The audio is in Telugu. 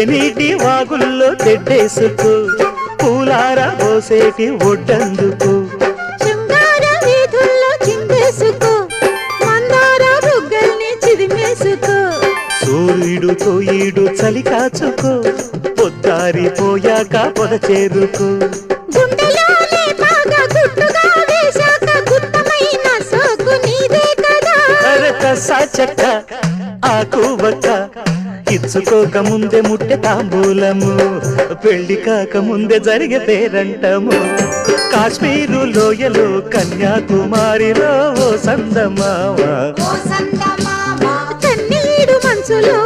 తేనీటి వాగుల్లో తెడ్డేసుకో పూలార పోసేటి ఒడ్డందుకు శృంగార వీధుల్లో చిందేసుకో మందార బుగ్గల్ని చిదిమేసుకో సూర్యుడుతో ఈడు చలి కాచుకో పొద్దారిపోయాక పొద చేరుకో గుండెలోనే బాగా గుట్టుగా వేశాక గుత్తమైన సోకు నీదే కదా అరకసా చెక్క ఆకు వక్క ఇచ్చుకోక ముందే ముట్టె తాంబూలము పెళ్లి కాక ముందే జరిగే పేరంటము కాశ్మీరు లోయలో కన్యాకుమారిలో ఓ సందమావా కన్నీడు మనసులో